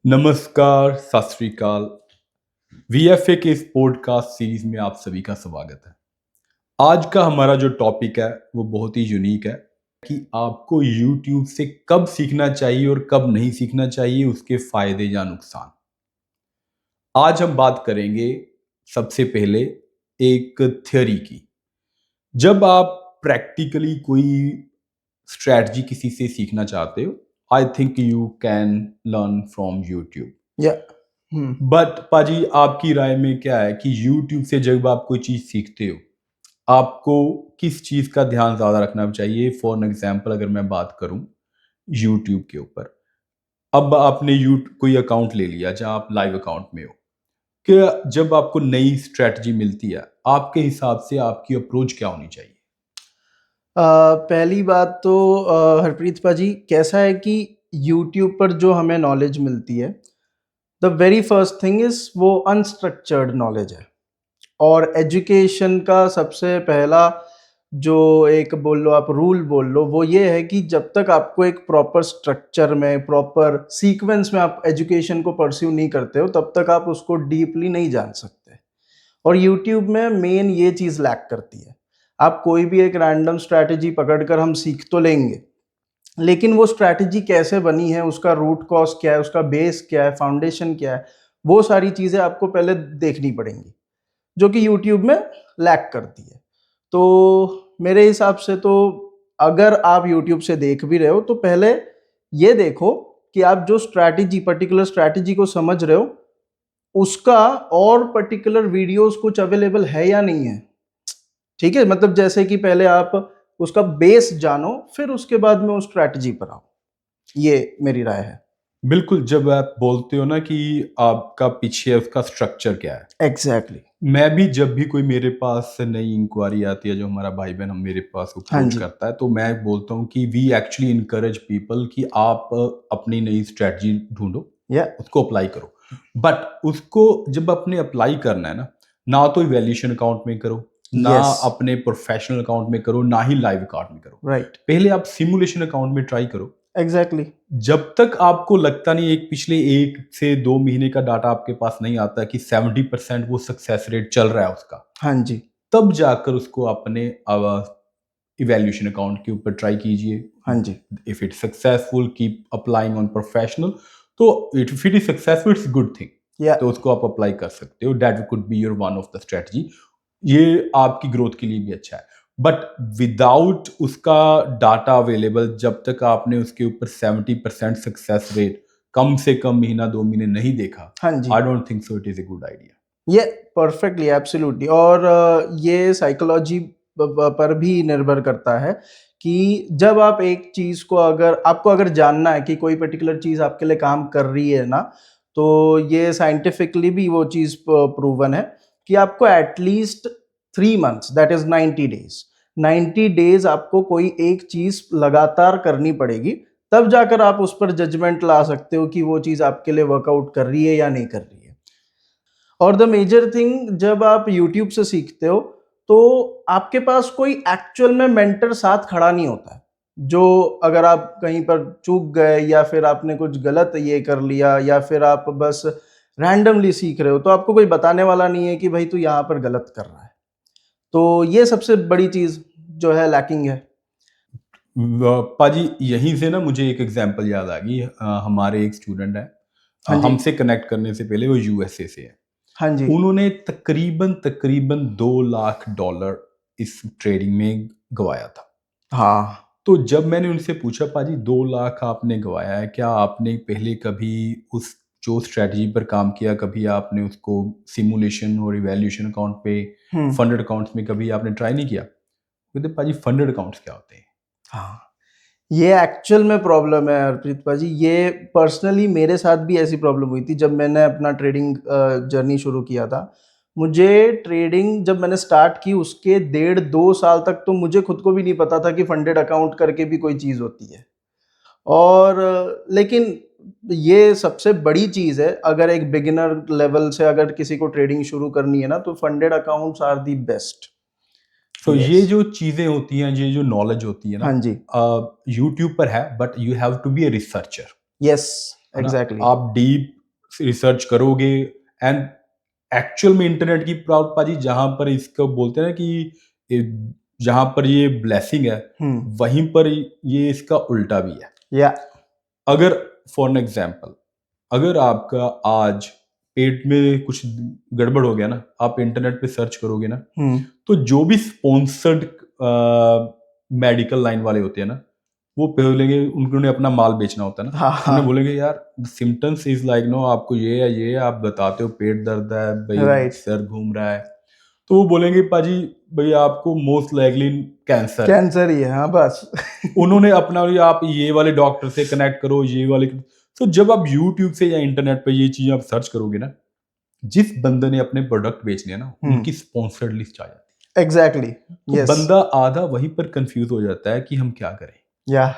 नमस्कार, सत श्री अकाल। वीएफए के इस पॉडकास्ट सीरीज में आप सभी का स्वागत है। आज का हमारा जो टॉपिक है वो बहुत ही यूनिक है कि आपको यूट्यूब से कब सीखना चाहिए और कब नहीं सीखना चाहिए, उसके फायदे या नुकसान। आज हम बात करेंगे सबसे पहले एक थ्योरी की। जब आप प्रैक्टिकली कोई स्ट्रैटेजी किसी से सीखना चाहते हो, I think you can learn from YouTube. या हम्म बट पाजी, आपकी राय में क्या है कि YouTube से जब आप कोई चीज़ सीखते हो, आपको किस चीज़ का ध्यान ज़्यादा रखना चाहिए? फॉर एग्जांपल अगर मैं बात करूँ YouTube के ऊपर, अब आपने कोई अकाउंट ले लिया जहाँ आप लाइव अकाउंट में हो, क्या जब आपको नई स्ट्रैटेजी मिलती है, आपके हिसाब से आपकी अप्रोच क्या होनी चाहिए? पहली बात तो हरप्रीत पाजी कैसा है कि यूट्यूब पर जो हमें नॉलेज मिलती है, the very first thing is वो अनस्ट्रक्चर्ड नॉलेज है। और एजुकेशन का सबसे पहला जो एक बोल लो, आप रूल बोल लो, वो ये है कि जब तक आपको एक प्रॉपर स्ट्रक्चर में, प्रॉपर सीक्वेंस में आप एजुकेशन को परस्यू नहीं करते हो, तब तक आप उसको डीपली नहीं जान सकते। और यूट्यूब में मेन ये चीज़ लैक करती है। आप कोई भी एक रैंडम स्ट्रैटेजी पकड़कर हम सीख तो लेंगे, लेकिन वो स्ट्रैटेजी कैसे बनी है, उसका रूट कॉज क्या है, उसका बेस क्या है, फाउंडेशन क्या है, वो सारी चीज़ें आपको पहले देखनी पड़ेंगी, जो कि यूट्यूब में लैक करती है। तो मेरे हिसाब से तो अगर आप यूट्यूब से देख भी रहे हो, तो पहले ये देखो कि आप जो स्ट्रैटेजी, पर्टिकुलर स्ट्रैटेजी को समझ रहे हो, उसका और पर्टिकुलर वीडियोस कुछ अवेलेबल है या नहीं है। ठीक है, मतलब जैसे कि पहले आप उसका बेस जानो, फिर उसके बाद में उस स्ट्रैटेजी पर आओ। ये मेरी राय है। बिल्कुल, जब आप बोलते हो ना कि आपका पीछे उसका स्ट्रक्चर क्या है, एग्जैक्टली मैं भी जब भी कोई मेरे पास नई इंक्वायरी आती है, जो हमारा भाई बहन हम मेरे पास हाँ अप्रोच जी। करता है, तो मैं बोलता हूँ कि वी एक्चुअली इनकरेज पीपल कि आप अपनी नई स्ट्रेटजी ढूंढो, या उसको अप्लाई करो। बट उसको जब अपने अप्लाई करना है ना तो इवैल्यूएशन अकाउंट में करो, ना यस, अपने प्रोफेशनल अकाउंट में करो, ना ही लाइव अकाउंट में करो। राइट, पहले आप सिमुलेशन अकाउंट में ट्राई करो। एग्जैक्टली। जब तक आपको लगता नहीं, एक पिछले 1 से 2 महीने का डाटा आपके पास नहीं आता कि 70% वो सक्सेस रेट चल रहा है उसका, हाँ जी, तब जाकर उसको अपने इवैल्यूएशन अकाउंट के ऊपर ट्राई कीजिए। हाँ जी। If it successful, keep applying on professional. तो if it is successful, it's good thing. या तो उसको आप अप्लाई कर सकते हो। That could be your one of the strategy. ये आपकी ग्रोथ के लिए भी अच्छा है। बट विदाउट उसका डाटा अवेलेबल, जब तक आपने उसके ऊपर 70% सक्सेस रेट कम से कम महीना 2 महीने नहीं देखा, हाँ जी। I don't think so it is a good idea. ये परफेक्टली, एब्सोल्युटली। और ये साइकोलॉजी पर भी निर्भर करता है कि जब आप एक चीज को, अगर आपको अगर जानना है कि कोई पर्टिकुलर चीज आपके लिए काम कर रही है ना, तो ये साइंटिफिकली भी वो चीज प्रूवन है कि आपको at least 3 months, that is 90 days, 90 days आपको कोई एक चीज लगातार करनी पड़ेगी। तब जाकर आप उस पर जजमेंट ला सकते हो कि वो चीज आपके लिए वर्कआउट कर रही है या नहीं कर रही है। और द मेजर थिंग, जब आप यूट्यूब से सीखते हो, तो आपके पास कोई एक्चुअल में मेंटर साथ खड़ा नहीं होता है, जो अगर आप कहीं पर चूक गए या फिर आपने कुछ गलत ये कर लिया या फिर आप बस रैंडमली सीख रहे हो, तो आपको कोई बताने वाला नहीं है कि भाई तू यहाँ पर गलत कर रहा है। तो ये सबसे बड़ी चीज जो है, लैकिंग है। पाजी, यहीं से ना मुझे एक एग्जांपल याद आ गई। हमारे एक स्टूडेंट है, हाँ जी, हमसे कनेक्ट करने से पहले वो यूएसए से है। हाँ जी, उन्होंने तकरीबन तकरीबन $2 लाख इस ट्रेडिंग में गवाया था। हाँ, तो जब मैंने उनसे पूछा, पाजी 2 लाख आपने गवाया है, क्या आपने पहले कभी उस जो स्ट्रेटजी पर काम किया, कभी आपने उसको सिमुलेशन और इवैल्यूएशन अकाउंट पे, हम्म, फंडेड अकाउंट्स में कभी आपने ट्राई नहीं किया? कहते पाजी फंडेड अकाउंट्स क्या होते हैं? हाँ। ये एक्चुअल में प्रॉब्लम है हरप्रीत पाजी। ये पर्सनली मेरे साथ भी ऐसी प्रॉब्लम हुई थी जब मैंने अपना ट्रेडिंग जर्नी शुरू किया था। मुझे ट्रेडिंग जब मैंने स्टार्ट की, उसके 1.5-2 साल तक तो मुझे खुद को भी नहीं पता था कि फंडेड अकाउंट करके भी कोई चीज़ होती है। और लेकिन ये सबसे बड़ी चीज़ है, अगर एक बिगिनर लेवल से अगर किसी को ट्रेडिंग शुरू करनी है ना, तो funded accounts are the best. तो ये यस, जो चीज़ें होती हैं, ये जो नॉलेज होती है ना, हाँ जी, यूट्यूब पर है, but you have to be a researcher. Yes, है ना? एग्जैक्टली। आप डीप रिसर्च करोगे एंड एक्चुअल में इंटरनेट की पाजी जहां पर इसको बोलते हैं ना कि जहां पर ये ब्लेसिंग है हम्म। वहीं पर ये इसका उल्टा भी है। या अगर फॉर एन एग्जाम्पल अगर आपका आज पेट में कुछ गड़बड़ हो गया ना, आप इंटरनेट पे सर्च करोगे ना, तो जो भी स्पॉन्सर्ड मेडिकल लाइन वाले होते हैं ना, वो बोलेंगे, उन्होंने अपना माल बेचना होता है ना, हाँ उन्हें हाँ। बोलेंगे यार सिम्टम्स इज लाइक नो, आपको ये है ये है, आप बताते हो पेट दर्द है भाई, राइट। सर घूम रहा है, तो वो बोलेंगे पाजी भाई आपको मोस्ट लाइकली कैंसर है। कैंसर ही है, हाँ बस। उन्होंने अपना आप ये वाले डॉक्टर से कनेक्ट करो, ये वाले। तो जब आप यूट्यूब से या इंटरनेट पे ये चीजें आप सर्च करोगे ना, जिस बंदे ने अपने प्रोडक्ट बेचने हैं ना, उनकी स्पॉन्सर्ड लिस्ट आ जाती एग्जैक्टली। है। तो यस। बंदा आधा वहीं पर कंफ्यूज हो जाता है कि हम क्या करें, या है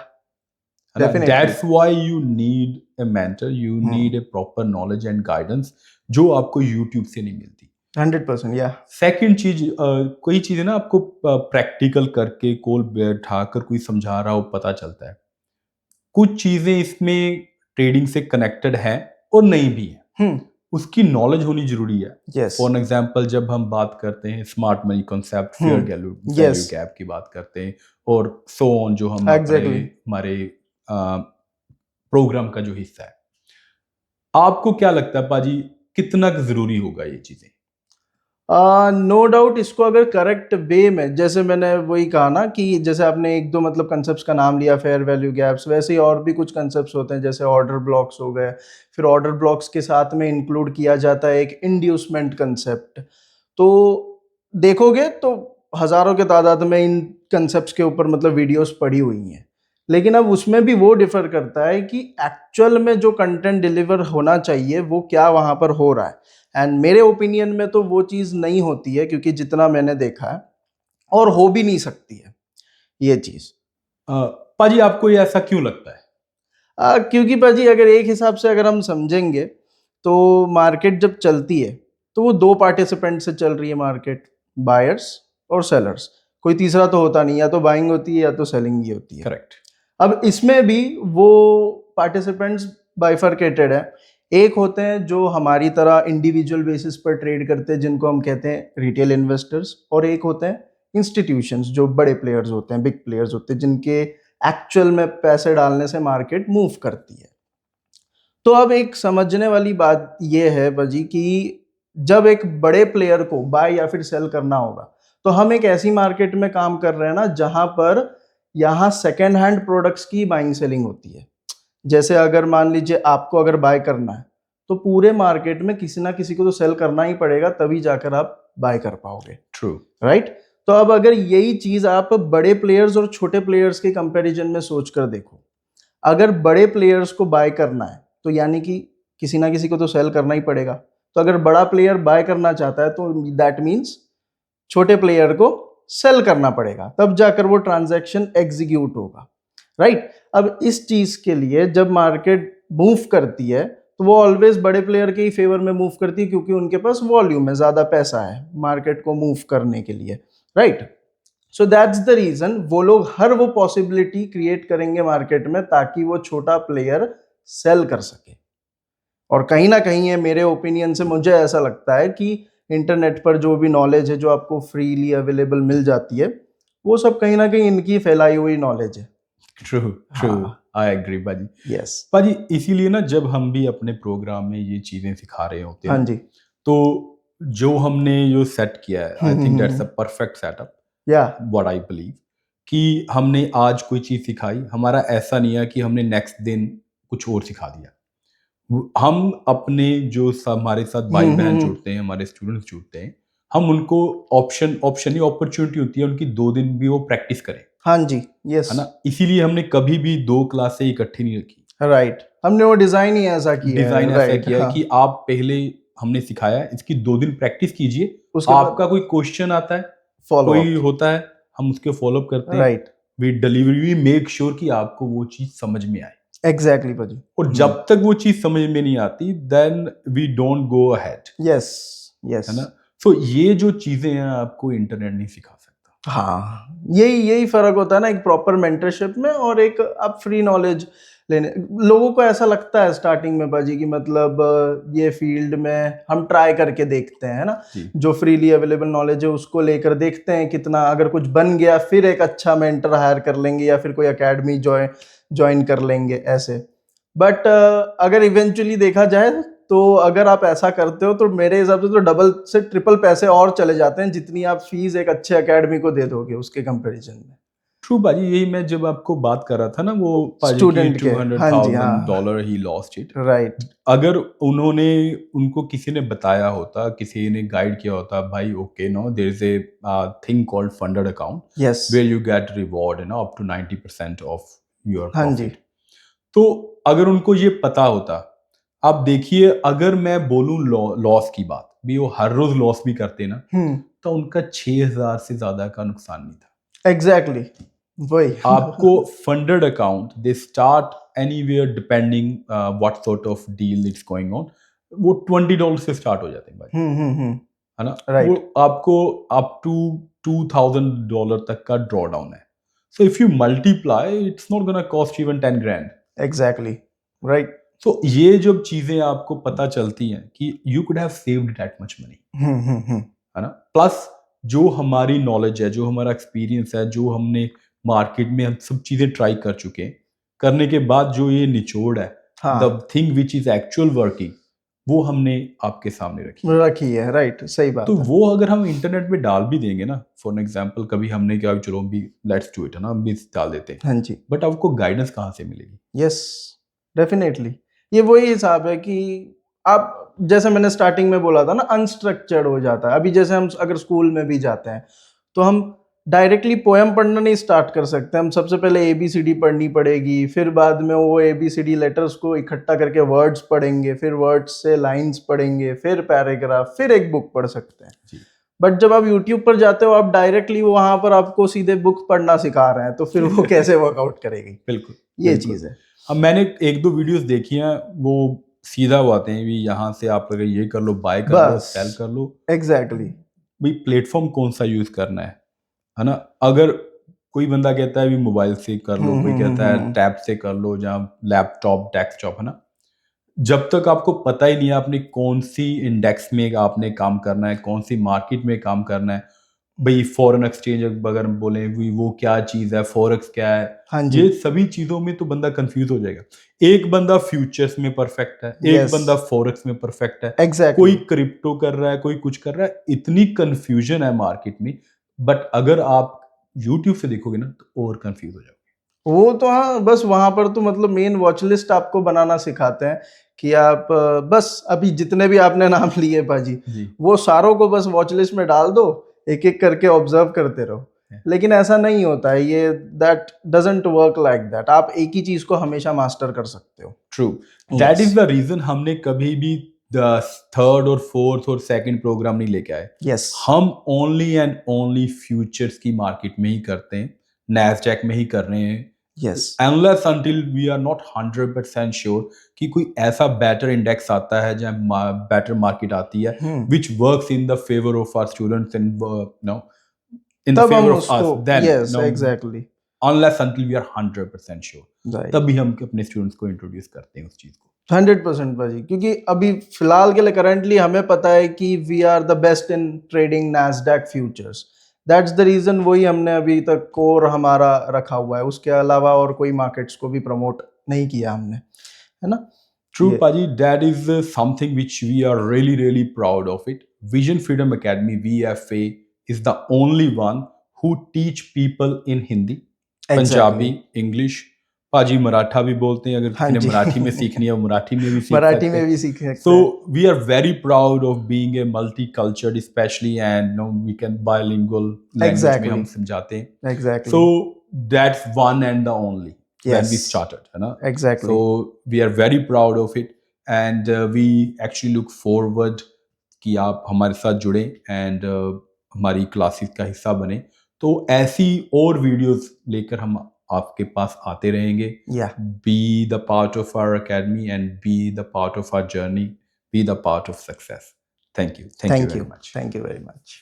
ना? Definitely. That's why you need a mentor, you need a proper knowledge and guidance, जो आपको यूट्यूब से नहीं मिलती। 100%। या सेकंड चीज, कोई चीजें ना आपको प्रैक्टिकल करके कोल बैठाकर कोई समझा रहा हो पता चलता है, कुछ चीजें इसमें ट्रेडिंग से कनेक्टेड हैं और नहीं भी है, उसकी नॉलेज होनी जरूरी है। यस। फॉर एग्जाम्पल जब हम बात करते हैं smart money concept, fair value Yes. Gap की बात करते हैं, और सो ऑन, जो हम Exactly. हमारे प्रोग्राम का जो हिस्सा है, आपको क्या लगता है पाजी कितना जरूरी होगा ये चीजें? नो डाउट, इसको अगर करेक्ट वे में, जैसे मैंने वही कहा ना कि जैसे आपने एक दो मतलब कंसेप्ट्स का नाम लिया, फेयर वैल्यू गैप्स, वैसे ही और भी कुछ कंसेप्ट्स होते हैं, जैसे ऑर्डर ब्लॉक्स हो गए। फिर ऑर्डर ब्लॉक्स के साथ में इंक्लूड किया जाता है एक इंड्यूसमेंट कंसेप्ट। तो देखोगे तो हजारों के तादाद में इन कंसेप्ट्स के ऊपर मतलब वीडियोस पड़ी हुई हैं, लेकिन अब उसमें भी वो डिफर करता है कि एक्चुअल में जो कंटेंट डिलीवर होना चाहिए वो क्या वहां पर हो रहा है। एंड मेरे ओपिनियन में तो वो चीज़ नहीं होती है, क्योंकि जितना मैंने देखा है, और हो भी नहीं सकती है ये चीज़। पाजी आपको ये ऐसा क्यों लगता है? क्योंकि पाजी अगर एक हिसाब से अगर हम समझेंगे तो मार्केट जब चलती है तो वो दो पार्टिसिपेंट से चल रही है मार्केट, बायर्स और सेलर्स। कोई तीसरा तो होता नहीं, या तो बाइंग होती है या तो सेलिंग ही होती है। करेक्ट। अब इसमें भी वो पार्टिसिपेंट्स बाइफरकेटेड है। एक होते हैं जो हमारी तरह इंडिविजुअल बेसिस पर ट्रेड करते हैं, जिनको हम कहते हैं रिटेल इन्वेस्टर्स, और एक होते हैं इंस्टीट्यूशंस, जो बड़े प्लेयर्स होते हैं, बिग प्लेयर्स होते हैं, जिनके एक्चुअल में पैसे डालने से मार्केट मूव करती है। तो अब एक समझने वाली बात यह है बाजी कि जब एक बड़े प्लेयर को बाय या फिर सेल करना होगा, तो हम एक ऐसी मार्केट में काम कर रहे हैं ना जहां पर यहाँ सेकेंड हैंड प्रोडक्ट्स की बाइंग सेलिंग होती है। जैसे अगर मान लीजिए आपको अगर बाय करना है, तो पूरे मार्केट में किसी ना किसी को तो सेल करना ही पड़ेगा, तभी जाकर आप बाय कर पाओगे। ट्रू। राइट। तो अब अगर यही चीज आप बड़े प्लेयर्स और छोटे प्लेयर्स के कंपैरिजन में सोच कर देखो, अगर बड़े प्लेयर्स को बाय करना है तो यानी कि किसी ना किसी को तो सेल करना ही पड़ेगा। तो अगर बड़ा प्लेयर बाय करना चाहता है तो दैट मीन्स छोटे प्लेयर को सेल करना पड़ेगा, तब जाकर वो ट्रांजैक्शन एग्जीक्यूट होगा। राइट। अब इस चीज के लिए जब मार्केट मूव करती है तो वो ऑलवेज बड़े प्लेयर के ही फेवर में मूव करती है, क्योंकि उनके पास वॉल्यूम है, ज्यादा पैसा है मार्केट को मूव करने के लिए। Right. So that's the reason वो लोग हर वो पॉसिबिलिटी क्रिएट करेंगे मार्केट में ताकि वो छोटा प्लेयर सेल कर सके। और कहीं ना कहीं है, मेरे ओपिनियन से मुझे ऐसा लगता है कि इंटरनेट पर जो भी नॉलेज है जो आपको फ्रीली अवेलेबल मिल जाती है, वो सब कहीं ना कहीं इनकी फैलाई हुई नॉलेज है। ट्रू ट्रू, आई एग्री बाजी। यस पाजी इसीलिए ना जब हम भी अपने प्रोग्राम में ये चीजें सिखा रहे होते हैं हाँ ना, जी। तो जो हमने जो सेट किया है, I think that's a perfect setup, या व्हाट आई बिलीव, कि हमने आज कोई चीज सिखाई, हमारा ऐसा नहीं है कि हमने नेक्स्ट दिन कुछ और सिखा दिया। हम अपने जो हमारे साथ भाई बहन जुड़ते हैं, हमारे स्टूडेंट्स जुड़ते हैं, हम उनको ऑप्शन ही अपॉर्चुनिटी होती है उनकी 2 दिन भी वो प्रैक्टिस करें, हाँ जी। यस है ना? इसीलिए हमने कभी भी 2 क्लासें इकट्ठी नहीं रखी। राइट। हमने वो डिजाइन ही ऐसा किया है। डिजाइन ऐसा राइट। किया है हाँ। कि आप पहले हमने सिखाया है, इसकी 2 दिन प्रैक्टिस कीजिए, उसके बाद आपका कोई क्वेश्चन आता है, फॉलो कोई अप। होता है, हम उसके फॉलो अप करते हैं, right. We deliver, we make sure कि आपको वो चीज समझ में आए। एग्जैक्टली भाजी। और जब तक वो चीज समझ में नहीं आती, then we don't go ahead, yes yes. है ना? सो ये जो चीजें हैं आपको इंटरनेट नहीं सिखा सकता। हाँ, यही यही फर्क होता है ना एक प्रॉपर मेंटरशिप में और एक आप फ्री नॉलेज लेने। लोगों को ऐसा लगता है स्टार्टिंग में बाजी कि मतलब ये फील्ड में हम ट्राई करके देखते हैं, है ना, जी जो फ्रीली अवेलेबल नॉलेज है उसको लेकर देखते हैं कितना, अगर कुछ बन गया फिर एक अच्छा मेंटर हायर कर लेंगे या फिर कोई एकेडमी ज्वाइन कर लेंगे ऐसे। बट अगर इवेंचुअली देखा जाए तो अगर आप ऐसा करते हो तो मेरे हिसाब से तो डबल से ट्रिपल पैसे और चले जाते हैं जितनी आप फीस एक अच्छे एकेडमी को दे दोगे उसके कंपैरिजन में। ट्रू बाजी, यही मैं जब आपको बात कर रहा था ना वो पाजी की स्टूडेंट के, हाँ जी, हाँ, $200,000 ही लॉस्ट इट। राइट, अगर उन्होंने उनको किसी ने बताया होता, किसी ने गाइड किया होता, भाई okay no there is a thing called funded account yes, where you get reward you know up to 90% of your हाँ जी, प्रॉफिट। तो अगर उनको ये पता होता, आप देखिए अगर मैं बोलूं लॉस की बात भी, वो हर रोज लॉस भी करते ना, तो उनका 6,000 से ज्यादा का नुकसान नहीं था। एग्जैक्टली, वही। आपको funded account they start anywhere depending what sort of deal it's going on, वो $20 से स्टार्ट हो जाते हैं भाई, है ना। वो राइट, आपको अप टू $2,000 तक का ड्रॉ डाउन है। So if you multiply it's not gonna cost even 10 grand। Exactly, right, तो ये जब चीजें आपको पता चलती हैं कि you could have saved that much money, है ना। प्लस जो हमारी नॉलेज है, जो हमारा एक्सपीरियंस है, जो हमने मार्केट में हम सब चीजें ट्राई कर चुके हैं, करने के बाद जो ये निचोड़ है, हाँ, the thing which is actual working, वो हमने आपके सामने रखी है। रखी है, राइट, सही तो बात है। वो अगर हम इंटरनेट पे डाल भी देंगे ना, फॉर एग्जाम्पल कभी हमने क्या, चलो भी लेट्स डू इट, है ना, हम भी डाल देते हैं, हाँ जी, बट आपको गाइडेंस कहाँ से मिलेगी? Yes, definitely. ये वही हिसाब है कि आप, जैसे मैंने स्टार्टिंग में बोला था ना, अनस्ट्रक्चर्ड हो जाता है। अभी जैसे हम अगर स्कूल में भी जाते हैं तो हम डायरेक्टली पोएम पढ़ना नहीं स्टार्ट कर सकते। हम सबसे पहले ABCD पढ़नी पड़ेगी, फिर बाद में वो ABCD लेटर्स को इकट्ठा करके वर्ड्स पढ़ेंगे, फिर वर्ड्स से लाइंस पढ़ेंगे, फिर पैराग्राफ, फिर एक बुक पढ़ सकते हैं। जी बट जब आप यूट्यूब पर जाते हो, आप डायरेक्टली वहां पर आपको सीधे बुक पढ़ना सिखा रहे हैं, तो फिर वो कैसे वर्कआउट करेगी? बिल्कुल, ये बिल्कुल। चीज है। अब मैंने एक दो वीडियोस देखी हैं, वो सीधा वो आते हैं भी, यहाँ से आप अगर ये कर लो, बाय कर लो, बस, सेल कर लो। एग्जैक्टली, भाई प्लेटफॉर्म कौन सा यूज करना है ना। अगर कोई बंदा कहता है भी मोबाइल से कर लो, कोई कहता है टैब से कर लो, जहाँ लैपटॉप डेस्कटॉप, है ना। जब तक आपको पता ही नहीं है आपने कौन सी इंडेक्स में आपने काम करना है, कौन सी मार्केट में काम करना है, भाई फॉरेन एक्सचेंज अगर हम बोले वो क्या चीज़ है, फॉरेक्स क्या है, हाँ जी, ये सभी चीज़ों में तो बंदा कंफ्यूज हो जाएगा। एक बंदा फ्यूचर्स में परफेक्ट है, एक Yes. बंदा फॉरेक्स में परफेक्ट है, एग्जैक्टली, कोई क्रिप्टो कर रहा है, कोई कुछ कर रहा है, इतनी कंफ्यूजन है मार्केट में। बट अगर आप यूट्यूब से देखोगे ना तो और कंफ्यूज हो जाओगे। वो तो हाँ, बस वहां पर तो मतलब मेन वॉच लिस्ट आपको बनाना सिखाते हैं कि आप बस अभी जितने भी आपने नाम लिए बाजी, जी वो सारों को बस वॉच लिस्ट में डाल दो, एक एक करके ऑब्जर्व करते रहो। लेकिन ऐसा नहीं होता है, ये that doesn't work like that. आप एक ही चीज को हमेशा मास्टर कर सकते हो। True, that Yes. Is the reason हमने कभी भी द थर्ड और फोर्थ और सेकंड प्रोग्राम नहीं लेके आए। यस, हम ओनली एंड ओनली फ्यूचर्स की मार्केट में ही करते हैं, नैस्डैक में ही कर रहे हैं, yes, unless until we are not 100% sure कि कोई ऐसा बेटर इंडेक्स आता है जहाँ बेटर मार्केट आती है which works in the favour of our students and no in the तब हम फेवर ऑफ उसको, us, then yes, no, exactly, unless until we are 100% sure, right, तभी हम अपने स्टूडेंट्स को इंट्रोड्यूस करते हैं उस चीज को। 100% भाजी। क्योंकि अभी फिलहाल के लिए करंटली हमें पता है कि we are the best in trading Nasdaq futures. That's the reason, वही हमने अभी तक कोर हमारा रखा हुआ है। उसके अलावा और कोई मार्केट्स को भी प्रमोट नहीं किया हमने, है ना। True, ये, Paji, that is something which we are really, really proud of it. Vision Freedom Academy, VFA, is the only one who teach people in Hindi, Punjabi, exactly, English. पाजी मराठा भी बोलते हैं, अगर हाँ किसी ने जी। मराठी में सीखनी है वो मराठी में भी सीख मराठी सकते में हैं। भी सीख सकते So हैं। we are very proud of being a multicultural, especially, and no, we can bilingual language में हम Exactly. समझाते हैं। Exactly, So that's one and the only when we Yes. started, है ना? Exactly, So we are very proud of it, and we actually look forward कि आप हमारे साथ जुड़ें and हमारी क्लासेस का हिस्सा बने। तो ऐसी और वीडियोस लेकर हम आपके पास आते रहेंगे। या, Be the part of our academy and be the part of our journey. Be the part of success. Thank you. Thank you thank very you, much. Thank you very much.